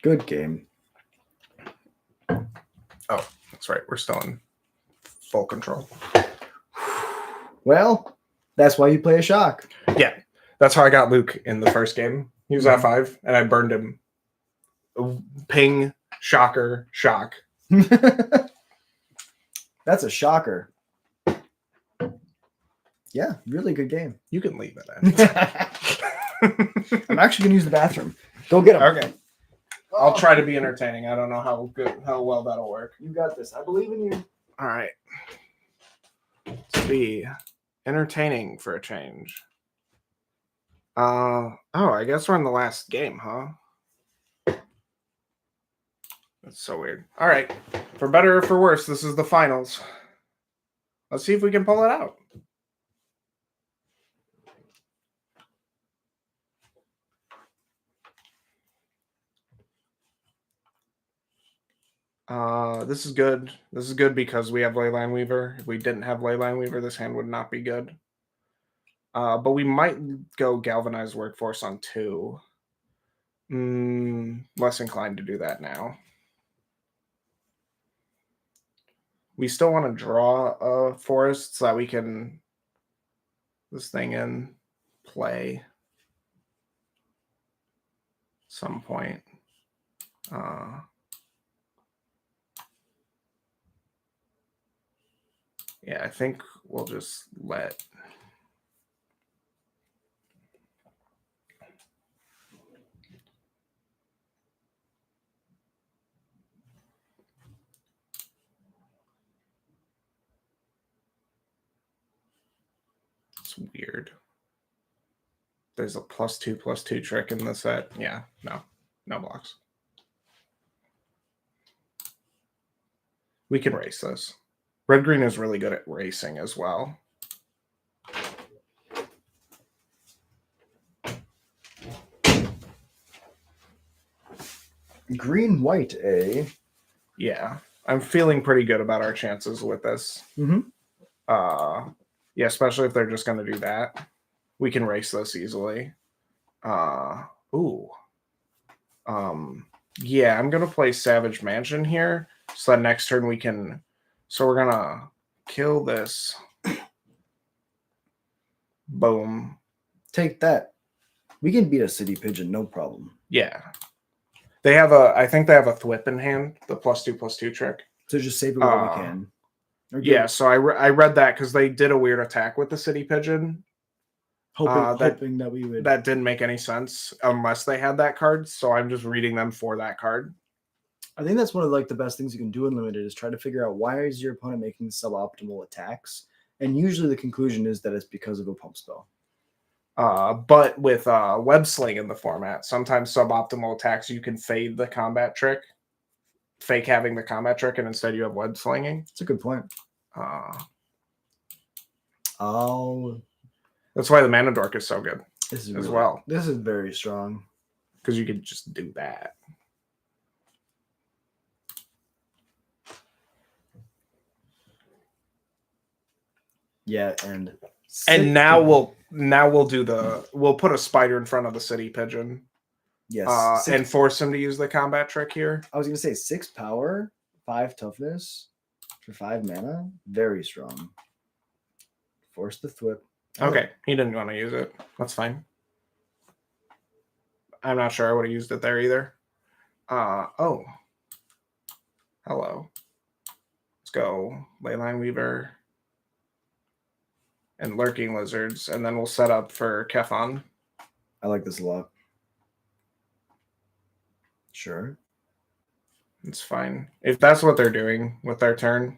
Good game. Oh, that's right. We're still in full control. Well, that's why you play a shock. Yeah, that's how I got Luke in the first game. He was at 5, and I burned him. Ping, Shocker. Shock. That's a shocker. Yeah, really good game. You can leave it. I'm actually gonna use the bathroom. Go get him. Okay. I'll try to be entertaining. I don't know how well that'll work. You got this. I believe in you. All right. Let's be entertaining for a change. Oh, I guess we're in the last game, huh? That's so weird. All right. For better or for worse, this is the finals. Let's see if we can pull it out. This is good. This is good because we have Leyline Weaver. If we didn't have Leyline Weaver, this hand would not be good. But we might go Galvanized Workforce on 2. Less inclined to do that now. We still want to draw a forest so that we can this thing in play some point. Yeah, I think we'll just let it's weird. There's a +2/+2 trick in the set. Yeah, no blocks. We can race this. Red-green is really good at racing as well. Green-white, eh? Yeah, I'm feeling pretty good about our chances with this. Yeah, especially if they're just going to do that. We can race this easily. Yeah, I'm going to play Savage Mansion here. So that next turn we can... So we're going to kill this. Boom. Take that. We can beat a City Pigeon, no problem. Yeah. They have a... I think they have a Thwip in hand. The +2/+2 trick. So just save it while we can. Yeah, so I read that because they did a weird attack with the City Pigeon. Hoping that we would. That didn't make any sense unless they had that card. So I'm just reading them for that card. I think that's one of the best things you can do in Limited is try to figure out why is your opponent making suboptimal attacks, and usually the conclusion is that it's because of a pump spell. But with Web Sling in the format, sometimes suboptimal attacks you can fade the combat trick, fake having the combat trick, and instead you have Web Slinging. That's a good point. That's why the Mana Dork is so good well. This is very strong. Because you can just do that. Yeah, and now we'll put a spider in front of the City Pigeon. Yes. And force him to use the combat trick here. I was gonna say 6 power, 5 toughness for 5 mana. Very strong. Force the Thwip. Okay, he didn't want to use it. That's fine. I'm not sure I would have used it there either. Oh. Hello. Let's go Leyline Weaver and Lurking Lizards, and then we'll set up for Kefon. I like this a lot. Sure. It's fine. If that's what they're doing with their turn,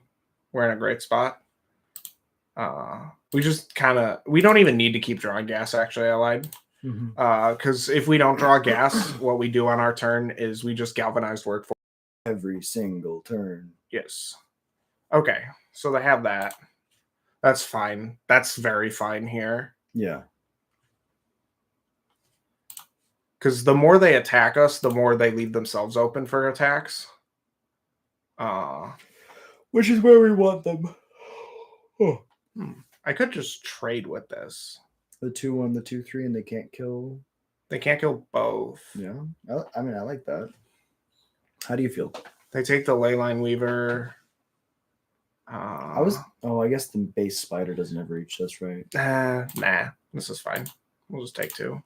we're in a great spot. We just we don't even need to keep drawing gas, actually, I lied. Because if we don't draw gas, what we do on our turn is we just Galvanized Work for every single turn. Yes. Okay, so they have that. That's fine. That's very fine here. Yeah. Because the more they attack us, the more they leave themselves open for attacks. Which is where we want them. Oh. I could just trade with this. The 2/1, the 2/3, and they can't kill. They can't kill both. Yeah. I mean, I like that. How do you feel? They take the Leyline Weaver. I guess the base spider doesn't have reach. That's right. Nah. This is fine. We'll just take 2.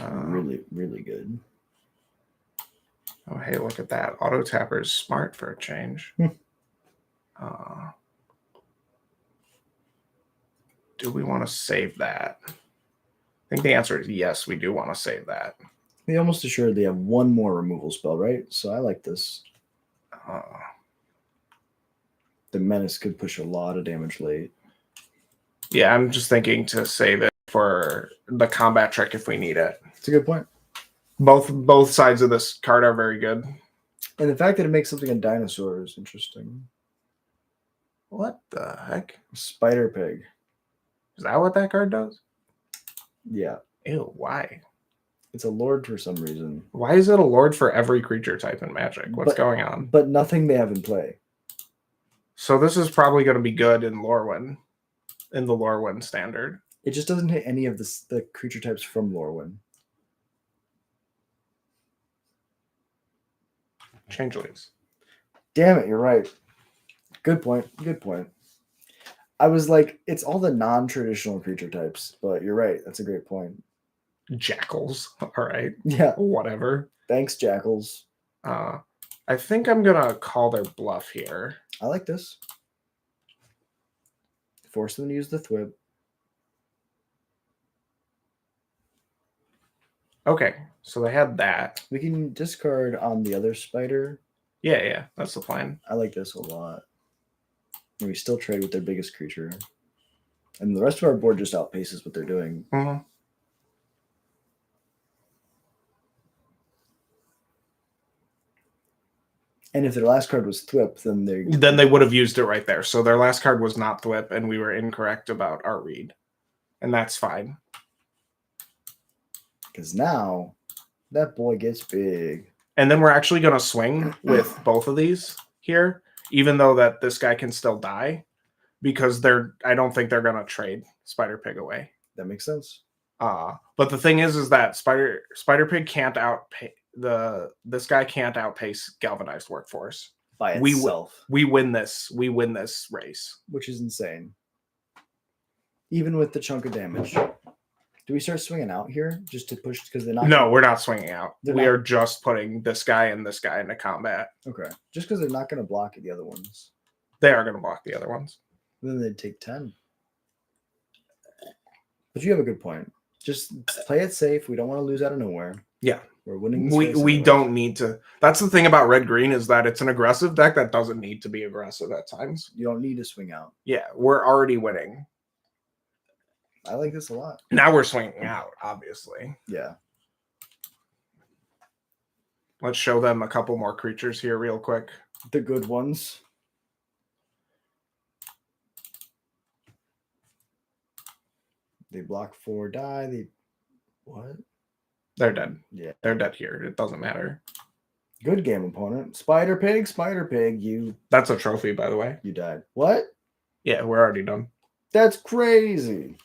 Really, really good. Oh, hey, look at that. Auto Tapper's smart for a change. Do we want to save that? I think the answer is yes, we do want to save that. They almost assuredly have one more removal spell, right? So I like this. The Menace could push a lot of damage late. Yeah, I'm just thinking to save it for the combat trick if we need it. It's a good point. Both sides of this card are very good. And the fact that it makes something a dinosaur is interesting. What the heck? Spider Pig. Is that what that card does? Yeah. Ew, why? It's a lord for some reason. Why is it a lord for every creature type in Magic? What's going on? But nothing they have in play. So this is probably going to be good in Lorwyn, in the Lorwyn standard. It just doesn't hit any of the creature types from Lorwyn. Changelings. Damn it, you're right. Good point. Good point. I was like, it's all the non-traditional creature types, but you're right. That's a great point. Jackals. All right. Yeah. Whatever. Thanks, Jackals. I think I'm going to call their bluff here. I like this. Force them to use the Thwip. Okay, so they had that. We can discard on the other spider. Yeah, that's the plan. I like this a lot. And we still trade with their biggest creature. And the rest of our board just outpaces what they're doing. Mm-hmm. And if their last card was Thwip, then they would have used it right there. So their last card was not Thwip, and we were incorrect about our read. And that's fine. Because now that boy gets big. And then we're actually going to swing with both of these here, even though that this guy can still die, because I don't think they're going to trade Spider Pig away. That makes sense. But the thing is that Spider Pig can't outpace this guy can't outpace Galvanized Workforce by itself. We win this race, which is insane. Even with the chunk of damage. Do we start swinging out here just to push because they're not? No, we're not swinging out. We are just putting this guy and this guy into combat. Okay, just because they're not going to block the other ones. They are going to block the other ones. Then they'd take 10. But you have a good point. Just play it safe. We don't want to lose out of nowhere. Yeah. We're winning. We don't need to. That's the thing about red green is that it's an aggressive deck that doesn't need to be aggressive at times. You don't need to swing out. Yeah, we're already winning. I like this a lot. Now we're swinging out, obviously. Yeah. Let's show them a couple more creatures here real quick. The good ones. They block 4 die. What? They're dead. Yeah. They're dead here. It doesn't matter. Good game, opponent. Spider Pig, you... That's a trophy, by the way. You died. What? Yeah, we're already done. That's crazy.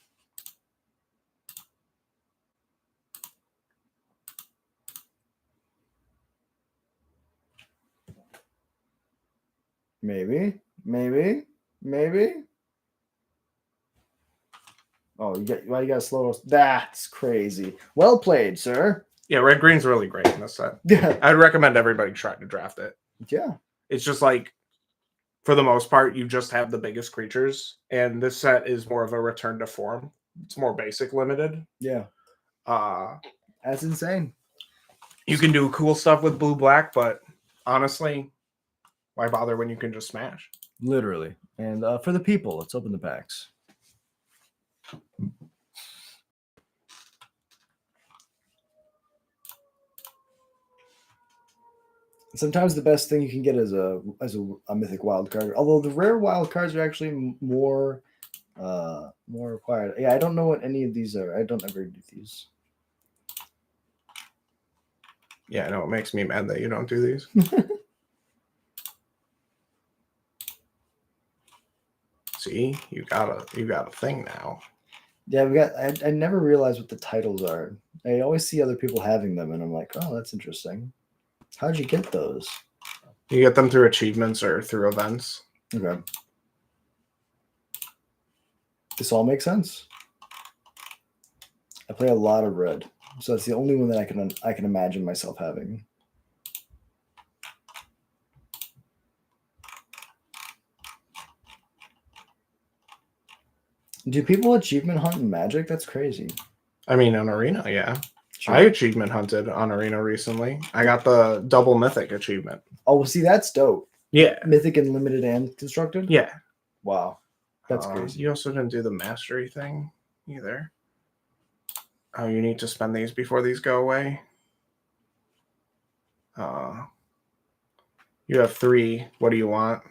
Maybe. Oh, why you got to slow us? That's crazy. Well played, sir. Yeah, red green's really great in this set. Yeah. I'd recommend everybody try to draft it. Yeah. It's just like, for the most part, you just have the biggest creatures, and this set is more of a return to form. It's more basic limited. Yeah. That's insane. You can do cool stuff with blue-black, but honestly, why bother when you can just smash? Literally. And for the people, let's open the packs. Sometimes the best thing you can get is a mythic wild card. Although the rare wild cards are actually more required. Yeah, I don't know what any of these are. I don't ever do these. Yeah, I know it makes me mad that you don't do these. See, you got a thing now. Yeah, I never realized what the titles are. I always see other people having them, and I'm like, oh, that's interesting. How'd you get those? You get them through achievements or through events. Okay. This all makes sense. I play a lot of red. So it's the only one that I can imagine myself having. Do people achievement hunt in Magic? That's crazy. I mean, on Arena, yeah. Sure. I achievement hunted on Arena recently. I got the double mythic achievement. Oh, well, see, that's dope. Yeah. Mythic and limited and constructed? Yeah. Wow. That's crazy. You also didn't do the mastery thing either. Oh, you need to spend these before these go away. You have 3. What do you want?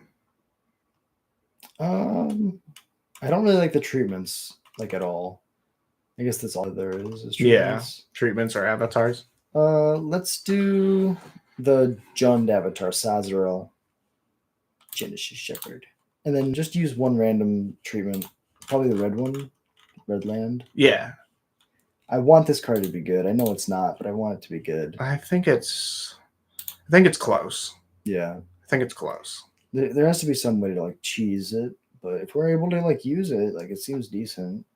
I don't really like the treatments, like, at all. I guess that's all there is treatments. Yeah, treatments or avatars. Let's do the Jund avatar, Sazerael, Genesis Shepherd. And then just use one random treatment. Probably the red one, red land. Yeah. I want this card to be good. I know it's not, but I want it to be good. I think it's close. Yeah. I think it's close. There has to be some way to like cheese it, but if we're able to like use it, like it seems decent.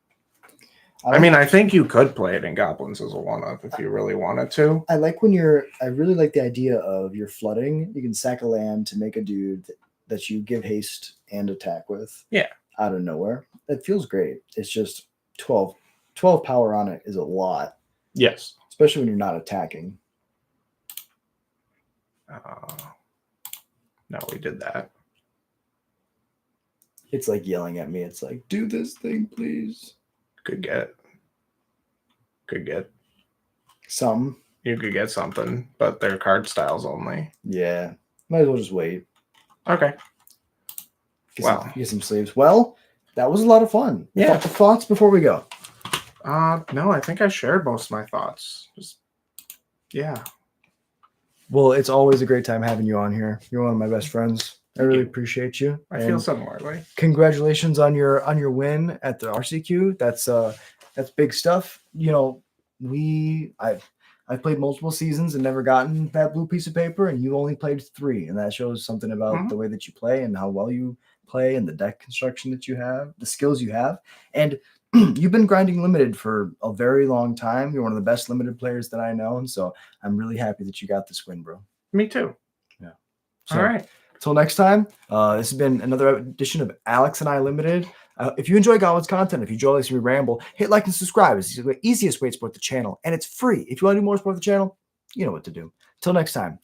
I mean, I think you could play it in Goblins as a 1-up if you really wanted to. I really like the idea of you're flooding. You can sack a land to make a dude that you give haste and attack with. Yeah. Out of nowhere. It feels great. It's just 12 power on it is a lot. Yes. Especially when you're not attacking. No, we did that. It's like yelling at me. It's like, do this thing, please. Could get Some. You could get something, but they're card styles only. Yeah. Might as well just wait. Okay. Get some sleeves. Well, that was a lot of fun. Yeah. Thoughts before we go? No, I think I shared most of my thoughts. Yeah. Well, it's always a great time having you on here. You're one of my best friends. I really appreciate you. I feel similarly. Congratulations on your win at the RCQ. That's big stuff. You know, I've played multiple seasons and never gotten that blue piece of paper, and you only played 3, and that shows something about the way that you play and how well you play and the deck construction that you have, the skills you have. And you've been grinding limited for a very long time. You're one of the best limited players that I know, and so I'm really happy that you got this win, bro. Me too. Yeah. So, all right. Until next time, this has been another edition of Alex and I Limited. If you enjoy Goblin's content, if you enjoy listening to me ramble, hit like and subscribe. It's the easiest way to support the channel, and it's free. If you want to do more support the channel, you know what to do. Until next time.